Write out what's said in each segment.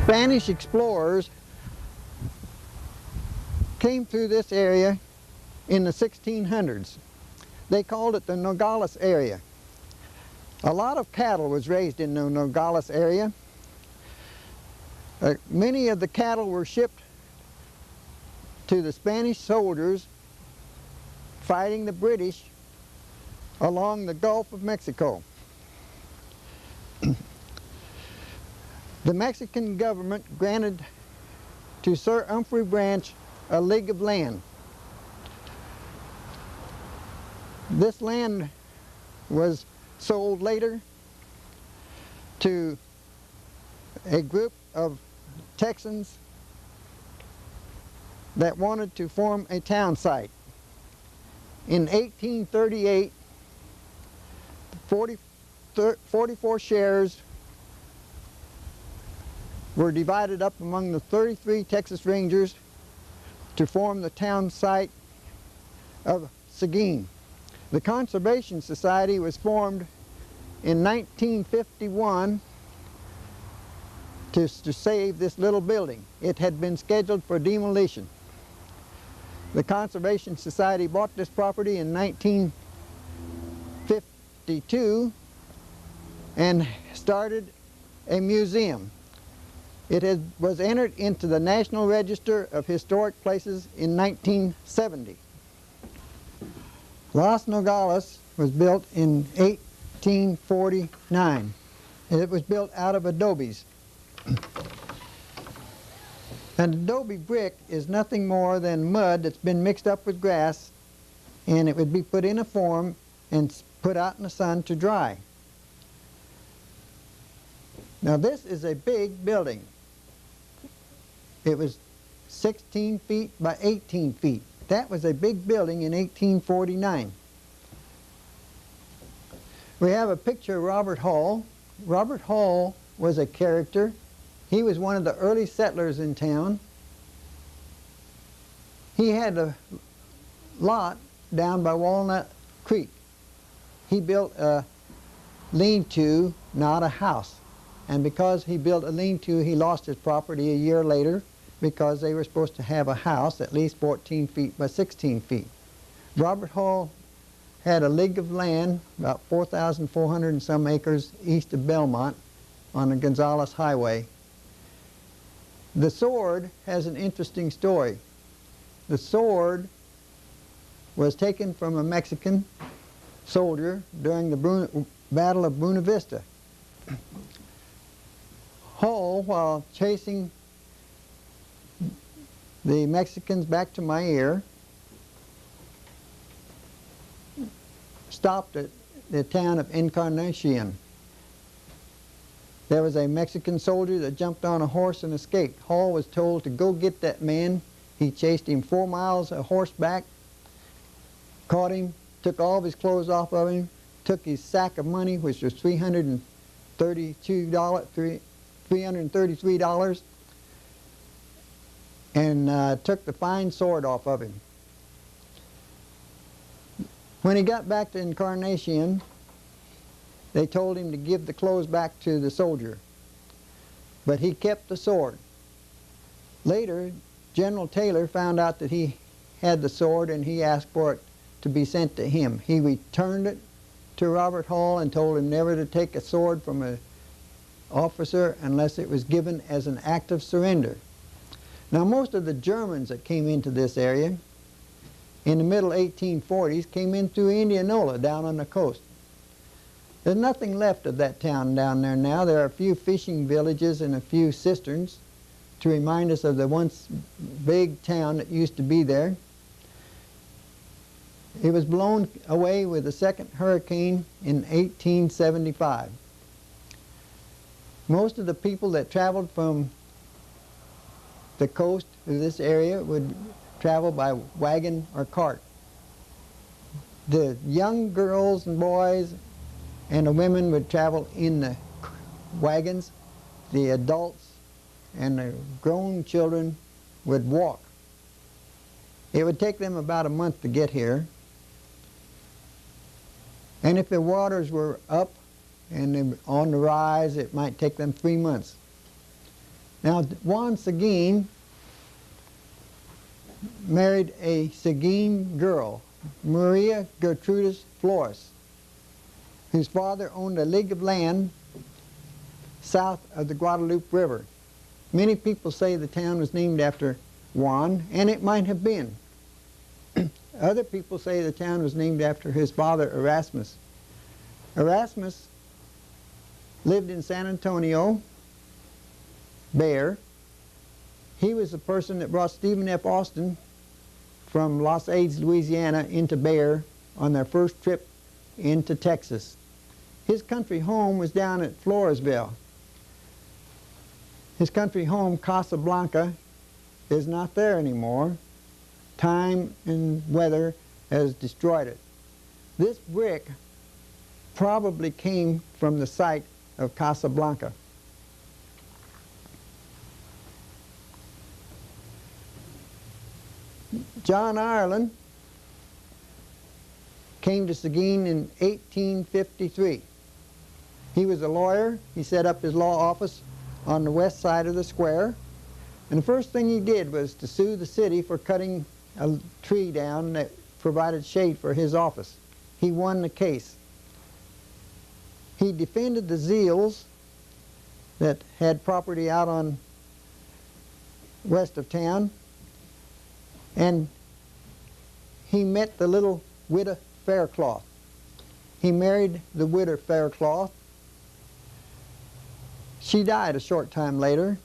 Spanish explorers came through this area in the 1600s. They called it the Nogales area. A lot of cattle was raised in the Nogales area. Many of the cattle were shipped to the Spanish soldiers fighting the British along the Gulf of Mexico. The Mexican government granted to Sir Humphrey Branch a league of land. This land was sold later to a group of Texans that wanted to form a town site. In 1838, 44 shares were divided up among the 33 Texas Rangers to form the town site of Seguin. The Conservation Society was formed in 1951 to save this little building. It had been scheduled for demolition. The Conservation Society bought this property in 1952 and started a museum. It was entered into the National Register of Historic Places in 1970. Las Nogales was built in 1849. It was built out of adobes. An adobe brick is nothing more than mud that's been mixed up with grass, and it would be put in a form and put out in the sun to dry. Now this is a big building. It was 16 feet by 18 feet. That was a big building in 1849. We have a picture of Robert Hall. Robert Hall was a character. He was one of the early settlers in town. He had a lot down by Walnut Creek. He built a lean-to, not a house. And because he built a lean-to, he lost his property a year later because they were supposed to have a house at least 14 feet by 16 feet. Robert Hall had a league of land, about 4,400 and some acres east of Belmont on the Gonzales Highway. The sword has an interesting story. The sword was taken from a Mexican soldier during the Battle of Buena Vista. Hall, while chasing the Mexicans back to my ear, stopped at the town of Encarnacion. There was a Mexican soldier that jumped on a horse and escaped. Hall was told to go get that man. He chased him 4 miles a horseback, caught him, took all of his clothes off of him, took his sack of money, which was $333, and took the fine sword off of him. When he got back to Encarnacion, they told him to give the clothes back to the soldier, but he kept the sword. Later, General Taylor found out that he had the sword, and he asked for it to be sent to him. He returned it to Robert Hall and told him never to take a sword from an officer unless it was given as an act of surrender. Now, most of the Germans that came into this area in the middle 1840s came in through Indianola down on the coast. There's nothing left of that town down there now. There are a few fishing villages and a few cisterns to remind us of the once big town that used to be there. It was blown away with the second hurricane in 1875. Most of the people that traveled from the coast to this area would travel by wagon or cart. The young girls and boys and the women would travel in the wagons. The adults and the grown children would walk. It would take them about a month to get here. And if the waters were up and on the rise, it might take them 3 months. Now, Juan Seguin married a Seguin girl, Maria Gertrudis Flores, whose father owned a league of land south of the Guadalupe River. Many people say the town was named after Juan, and it might have been. Other people say the town was named after his father, Erasmus. Erasmus lived in San Antonio, Bexar. He was the person that brought Stephen F. Austin from Los Angeles, Louisiana, into Bexar on their first trip into Texas. His country home was down at Floresville. His country home, Casablanca, is not there anymore. Time and weather has destroyed it. This brick probably came from the site of Casablanca. John Ireland came to Seguin in 1853. He was a lawyer. He set up his law office on the west side of the square. And the first thing he did was to sue the city for cutting a tree down that provided shade for his office. He won the case. He defended the Zeals that had property out on west of town, and he met the little widow Faircloth. He married the widow Faircloth. She died a short time later,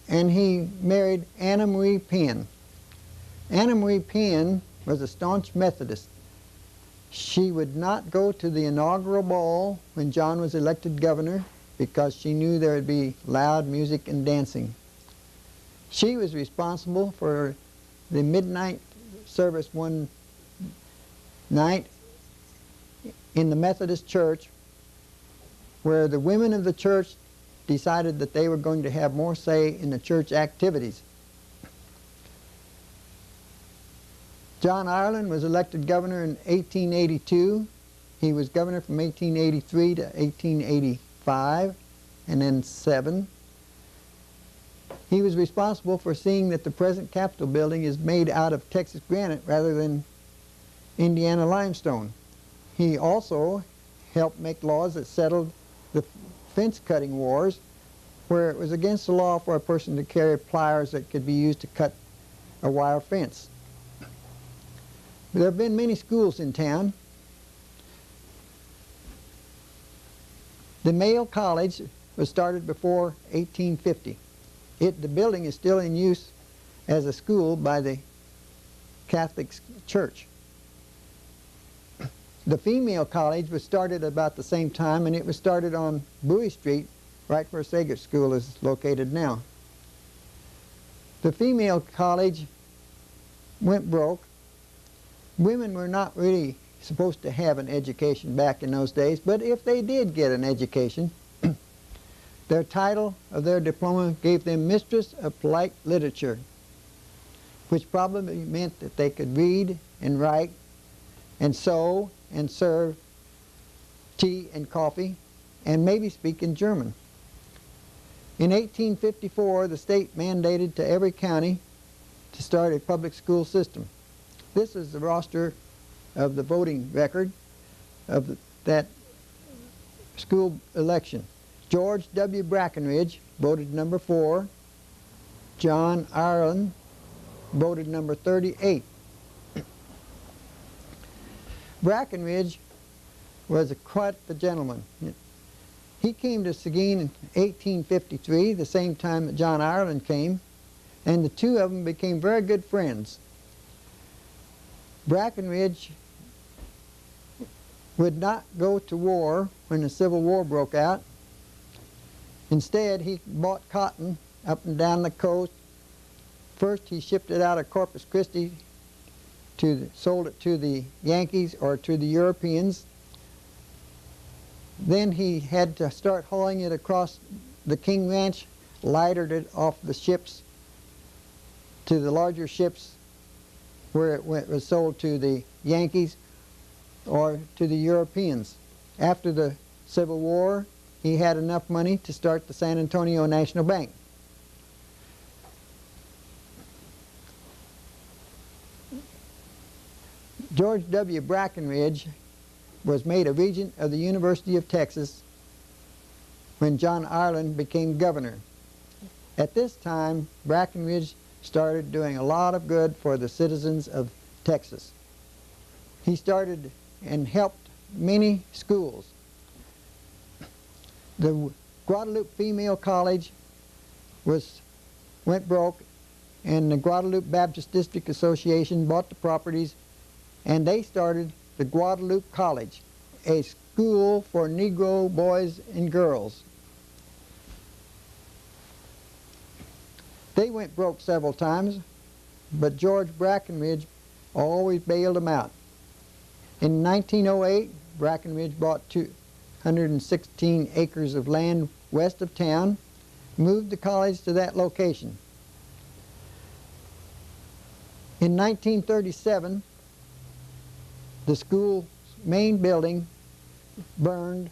and he married Anna Marie Penn. Anna Marie Penn was a staunch Methodist. She would not go to the inaugural ball when John was elected governor because she knew there would be loud music and dancing. She was responsible for the midnight service one night in the Methodist church, where the women of the church decided that they were going to have more say in the church activities. John Ireland was elected governor in 1882. He was governor from 1883 to 1885, and then 7. He was responsible for seeing that the present Capitol building is made out of Texas granite rather than Indiana limestone. He also helped make laws that settled the fence cutting wars, where it was against the law for a person to carry pliers that could be used to cut a wire fence. There have been many schools in town. The male college was started before 1850. The building is still in use as a school by the Catholic Church. The female college was started about the same time, and it was started on Bowie Street, right where Seguin School is located now. The female college went broke. Women were not really supposed to have an education back in those days, but if they did get an education, their title of their diploma gave them Mistress of Polite Literature, which probably meant that they could read and write and sew and serve tea and coffee and maybe speak in German. In 1854, the state mandated to every county to start a public school system. This is the roster of the voting record of that school election. George W. Brackenridge voted number 4. John Ireland voted number 38. Brackenridge was quite the gentleman. He came to Seguin in 1853, the same time that John Ireland came, and the two of them became very good friends. Brackenridge would not go to war when the Civil War broke out. Instead, he bought cotton up and down the coast. First, he shipped it out of Corpus Christi, sold it to the Yankees or to the Europeans. Then he had to start hauling it across the King Ranch, lightered it off the ships to the larger ships where it was sold to the Yankees or to the Europeans. After the Civil War, he had enough money to start the San Antonio National Bank. George W. Brackenridge was made a regent of the University of Texas when John Ireland became governor. At this time, Brackenridge started doing a lot of good for the citizens of Texas. He started and helped many schools. The Guadalupe Female College went broke, and the Guadalupe Baptist District Association bought the properties, and they started the Guadalupe College, a school for Negro boys and girls. They went broke several times, but George Brackenridge always bailed them out. In 1908, Brackenridge bought 216 acres of land west of town, moved the college to that location. In 1937, the school's main building burned,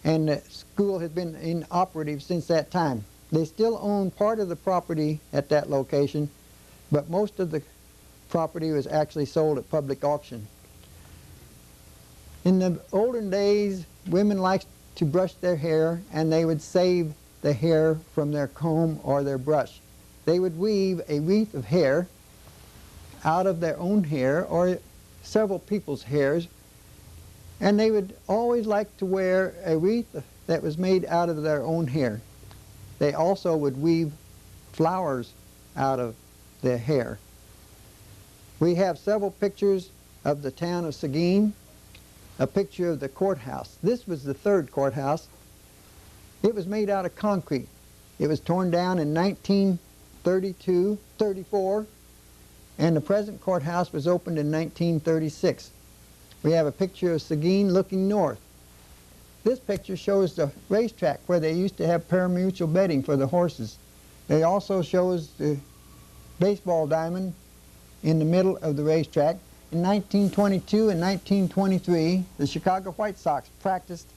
and the school has been inoperative since that time. They still own part of the property at that location, but most of the property was actually sold at public auction. In the olden days, women liked to brush their hair, and they would save the hair from their comb or their brush. They would weave a wreath of hair out of their own hair or several people's hairs, and they would always like to wear a wreath that was made out of their own hair. They also would weave flowers out of their hair. We have several pictures of the town of Seguin, a picture of the courthouse. This was the third courthouse. It was made out of concrete. It was torn down in 1934, and the present courthouse was opened in 1936. We have a picture of Seguin looking north. This picture shows the racetrack where they used to have parimutuel betting for the horses. It also shows the baseball diamond in the middle of the racetrack. In 1922 and 1923, the Chicago White Sox practiced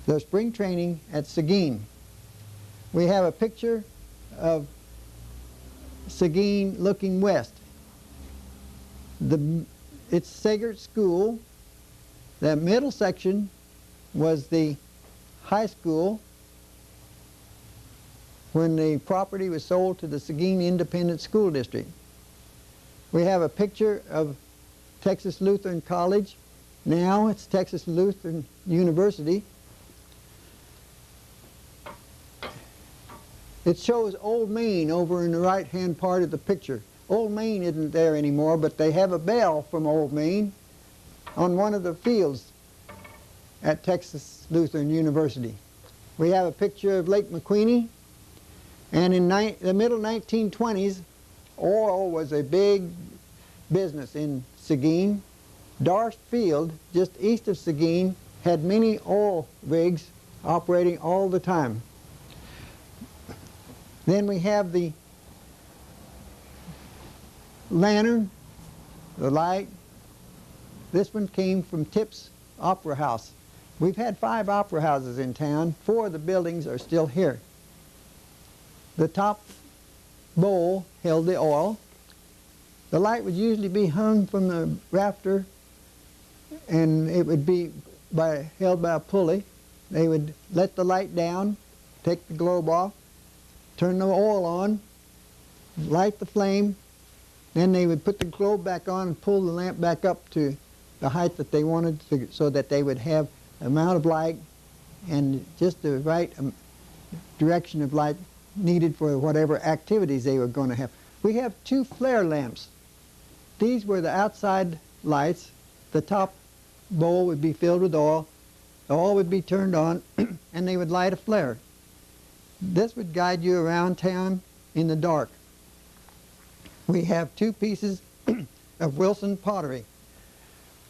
their spring training at Seguin. We have a picture of Seguin looking west. It's Seguin School. The middle section was the high school when the property was sold to the Seguin Independent School District. We have a picture of Texas Lutheran College. Now it's Texas Lutheran University. It shows Old Main over in the right-hand part of the picture. Old Main isn't there anymore, but they have a bell from Old Main on one of the fields at Texas Lutheran University. We have a picture of Lake McQueeney, and in the middle 1920s, oil was a big business in Seguin. Darst Field, just east of Seguin, had many oil rigs operating all the time. Then we have the lantern, the light. This one came from Tip's Opera House. We've had 5 opera houses in town. 4 of the buildings are still here. The top bowl held the oil. The light would usually be hung from the rafter, and it would be held by a pulley. They would let the light down, take the globe off, turn the oil on, light the flame, then they would put the globe back on and pull the lamp back up to the height that they wanted so that they would have the amount of light and just the right direction of light needed for whatever activities they were going to have. We have 2 flare lamps. These were the outside lights. The top bowl would be filled with oil. The oil would be turned on and they would light a flare. This would guide you around town in the dark. We have 2 pieces of Wilson pottery.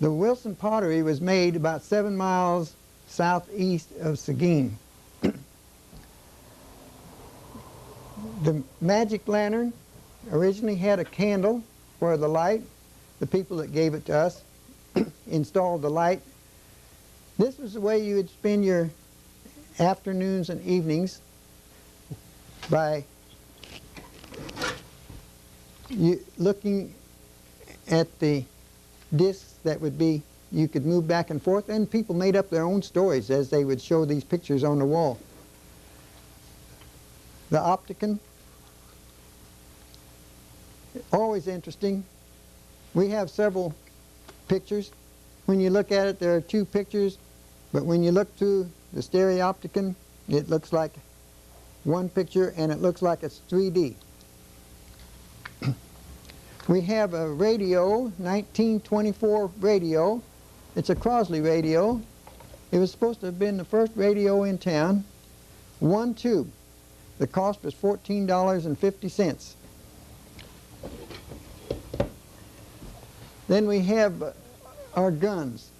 The Wilson pottery was made about 7 miles southeast of Seguin. The magic lantern originally had a candle for the light. The people that gave it to us installed the light. This was the way you would spend your afternoons and evenings, by looking at the discs that would be, you could move back and forth, and people made up their own stories as they would show these pictures on the wall. The Opticon, always interesting. We have several pictures. When you look at it, there are two pictures, but when you look through the stereopticon, it looks like one picture and it looks like it's 3D. We have a radio, 1924 radio. It's a Crosley radio. It was supposed to have been the first radio in town. One tube. The cost was $14.50. Then we have our guns.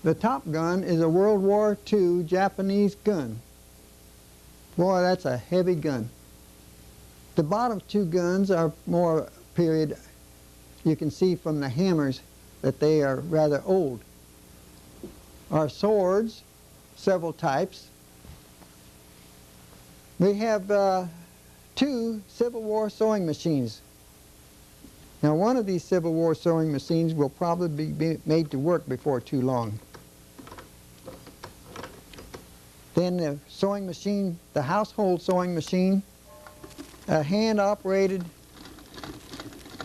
The top gun is a World War II Japanese gun. Boy, that's a heavy gun. The bottom two guns are more period. You can see from the hammers that they are rather old. Our swords, several types. We have two Civil War sewing machines. Now, one of these Civil War sewing machines will probably be made to work before too long. Then the sewing machine, the household sewing machine, a hand-operated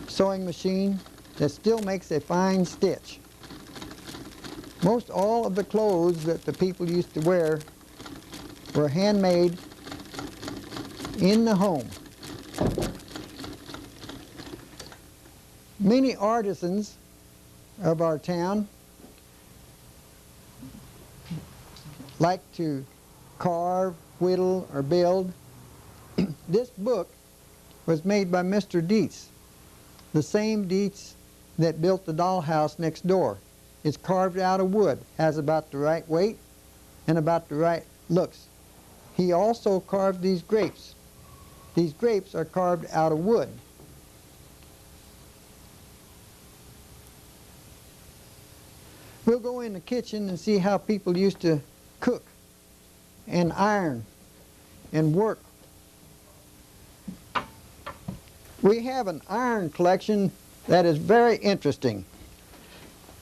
sewing machine that still makes a fine stitch. Most all of the clothes that the people used to wear were handmade in the home. Many artisans of our town like to carve, whittle, or build. This book was made by Mr. Dietz, the same Dietz that built the dollhouse next door. It's carved out of wood, has about the right weight and about the right looks. He also carved these grapes. These grapes are carved out of wood. We'll go in the kitchen and see how people used to cook and iron and work. We have an iron collection that is very interesting.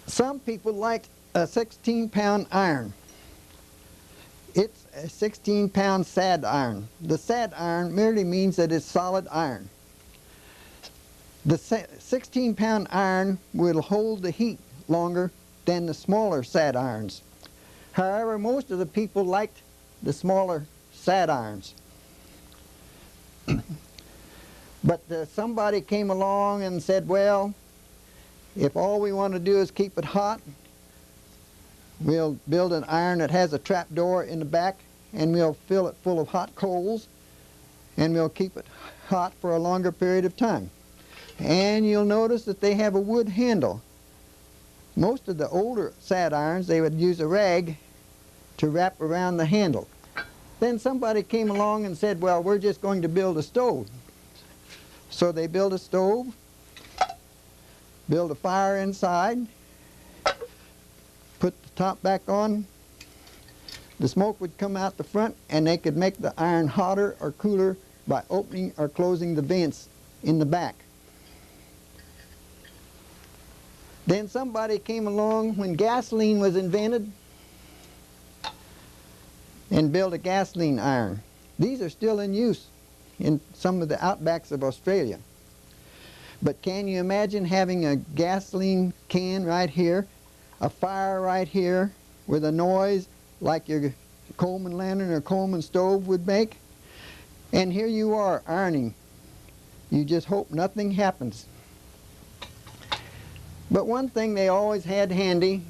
Some people like a 16-pound iron. It's a 16-pound sad iron. The sad iron merely means that it's solid iron. The 16-pound iron will hold the heat longer than the smaller sad irons. However, most of the people liked the smaller sad irons. But somebody came along and said, well, if all we want to do is keep it hot, we'll build an iron that has a trap door in the back, and we'll fill it full of hot coals, and we'll keep it hot for a longer period of time. And you'll notice that they have a wood handle. Most of the older sad irons, they would use a rag to wrap around the handle. Then somebody came along and said, well, we're just going to build a stove. So they built a stove, built a fire inside, put the top back on. The smoke would come out the front, and they could make the iron hotter or cooler by opening or closing the vents in the back. Then somebody came along when gasoline was invented and built a gasoline iron. These are still in use in some of the outbacks of Australia. But can you imagine having a gasoline can right here, a fire right here, with a noise like your Coleman lantern or Coleman stove would make? And here you are ironing. You just hope nothing happens. But one thing they always had handy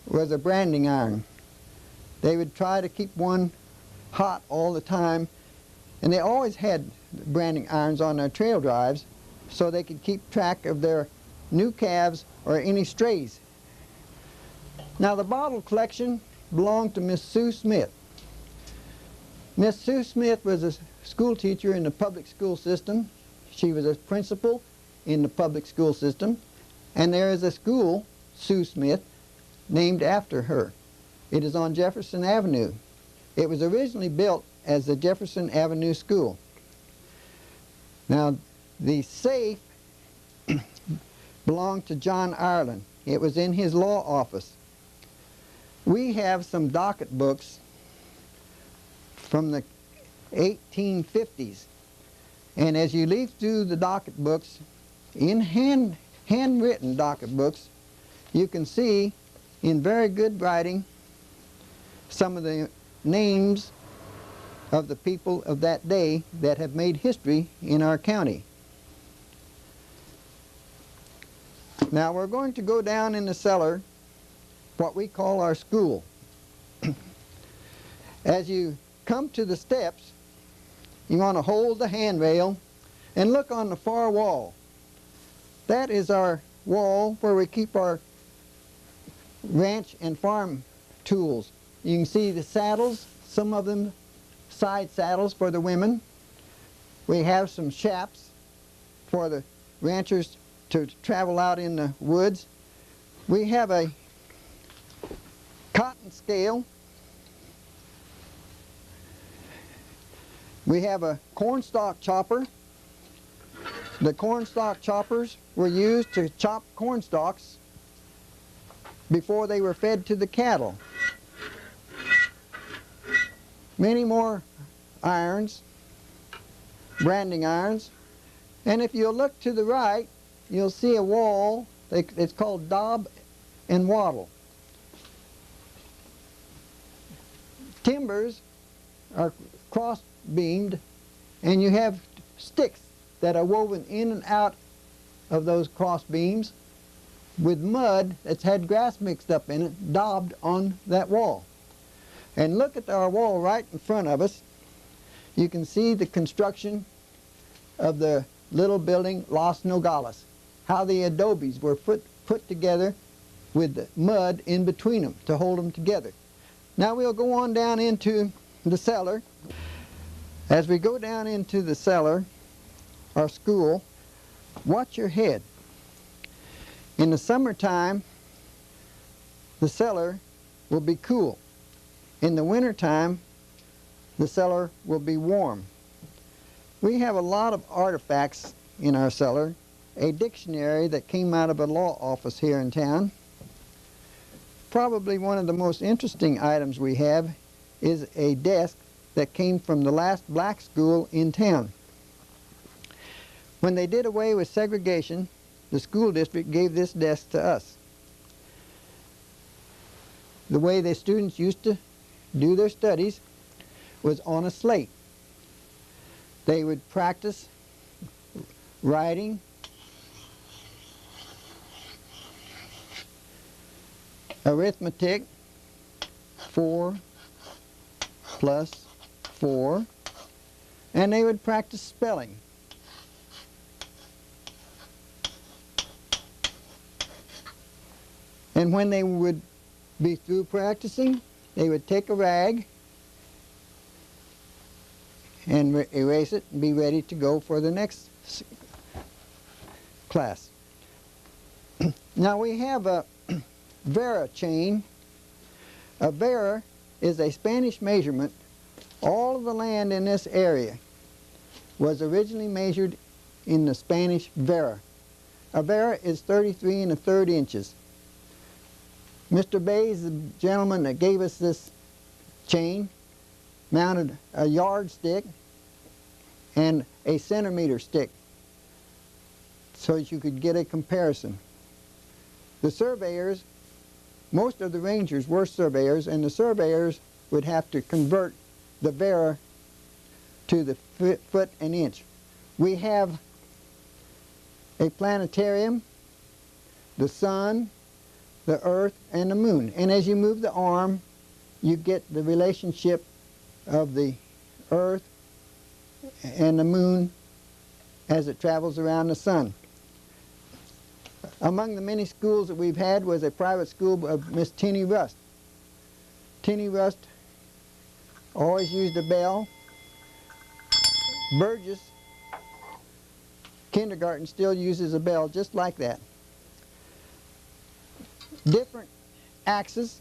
was a branding iron. They would try to keep one hot all the time, and they always had branding irons on their trail drives so they could keep track of their new calves or any strays. Now, the bottle collection belonged to Miss Sue Smith. Miss Sue Smith was a school teacher in the public school system. She was a principal in the public school system, and there is a school, Sue Smith, named after her. It is on Jefferson Avenue. It was originally built as the Jefferson Avenue School. Now, the safe belonged to John Ireland. It was in his law office. We have some docket books from the 1850s. And as you leaf through the docket books, in handwritten docket books, you can see in very good writing some of the names of the people of that day that have made history in our county. Now we're going to go down in the cellar, what we call our school. As you come to the steps, you want to hold the handrail and look on the far wall. That is our wall where we keep our ranch and farm tools. You can see the saddles, some of them side saddles for the women. We have some chaps for the ranchers to travel out in the woods. We have a cotton scale. We have a cornstalk chopper. The cornstalk choppers were used to chop cornstalks before they were fed to the cattle. Many more irons, branding irons. And if you look to the right, you'll see a wall. It's called daub and wattle. Timbers are cross-beamed, and you have sticks that are woven in and out of those cross beams with mud that's had grass mixed up in it, daubed on that wall. And look at our wall right in front of us. You can see the construction of the little building Los Nogales, how the adobes were put together with the mud in between them to hold them together. Now we'll go on down into the cellar. As we go down into the cellar, our school, watch your head. In the summertime, the cellar will be cool. In the wintertime, the cellar will be warm. We have a lot of artifacts in our cellar. A dictionary that came out of a law office here in town. Probably one of the most interesting items we have is a desk that came from the last black school in town. When they did away with segregation, the school district gave this desk to us. The way the students used to do their studies was on a slate. They would practice writing, arithmetic, 4 plus 4, and they would practice spelling. And when they would be through practicing, they would take a rag and erase it and be ready to go for the next class. Now we have a vera chain. A vera is a Spanish measurement. All of the land in this area was originally measured in the Spanish vera. A vera is 33 1/3 inches. Mr. Bays, the gentleman that gave us this chain, mounted a yardstick and a centimeter stick so that you could get a comparison. The surveyors, most of the rangers were surveyors, and the surveyors would have to convert the vera to the foot and inch. We have a planetarium, the sun, the earth, and the moon. And as you move the arm, you get the relationship of the earth and the moon as it travels around the sun. Among the many schools that we've had was a private school of Miss Tinny Rust. Tinny Rust always used a bell. Burgess Kindergarten still uses a bell just like that. Different axes.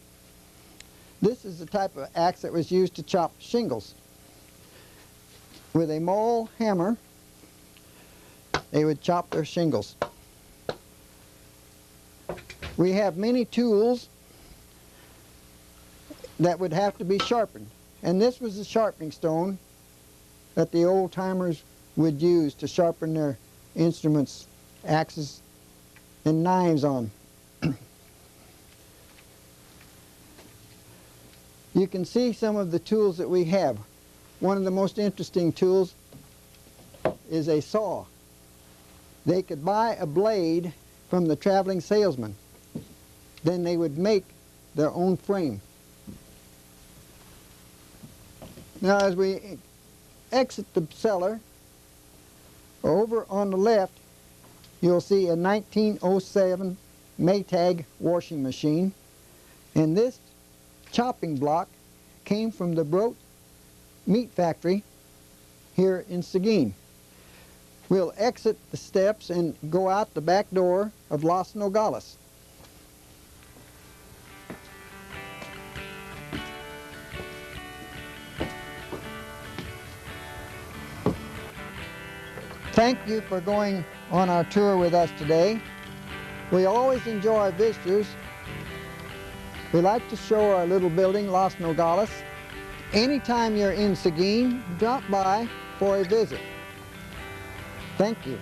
This is the type of axe that was used to chop shingles. With a maul hammer, they would chop their shingles. We have many tools that would have to be sharpened. And this was the sharpening stone that the old timers would use to sharpen their instruments, axes, and knives on. You can see some of the tools that we have. One of the most interesting tools is a saw. They could buy a blade from the traveling salesman. Then they would make their own frame. Now as we exit the cellar, over on the left you'll see a 1907 Maytag washing machine, and this chopping block came from the Brote meat factory here in Seguin. We'll exit the steps and go out the back door of Los Nogales. Thank you for going on our tour with us today. We always enjoy our visitors. We like to show our little building, Los Nogales. Anytime you're in Seguin, drop by for a visit. Thank you.